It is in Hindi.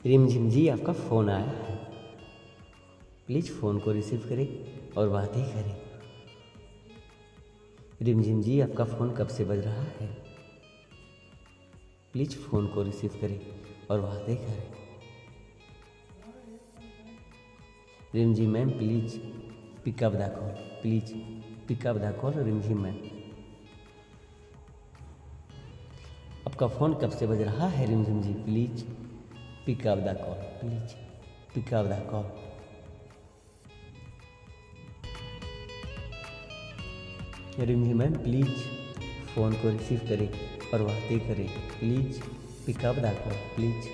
रिमझिम जी, आपका फ़ोन आया है, प्लीज़ फ़ोन को रिसीव करें और बातें करें। रिमझिम जी, आपका फ़ोन कब से बज रहा है, प्लीज़ फ़ोन को रिसीव करें और बातें करें। Rimjhim ma'am, please pick up the call, please pick up the call. Rimjhim ma'am, आपका फ़ोन कब से बज रहा है। Rimjhim ji, please pick up the call, please pick up the call. Rimjhim ma'am, please phone को रिसीव करें और बातें करें, please pick up the call, please.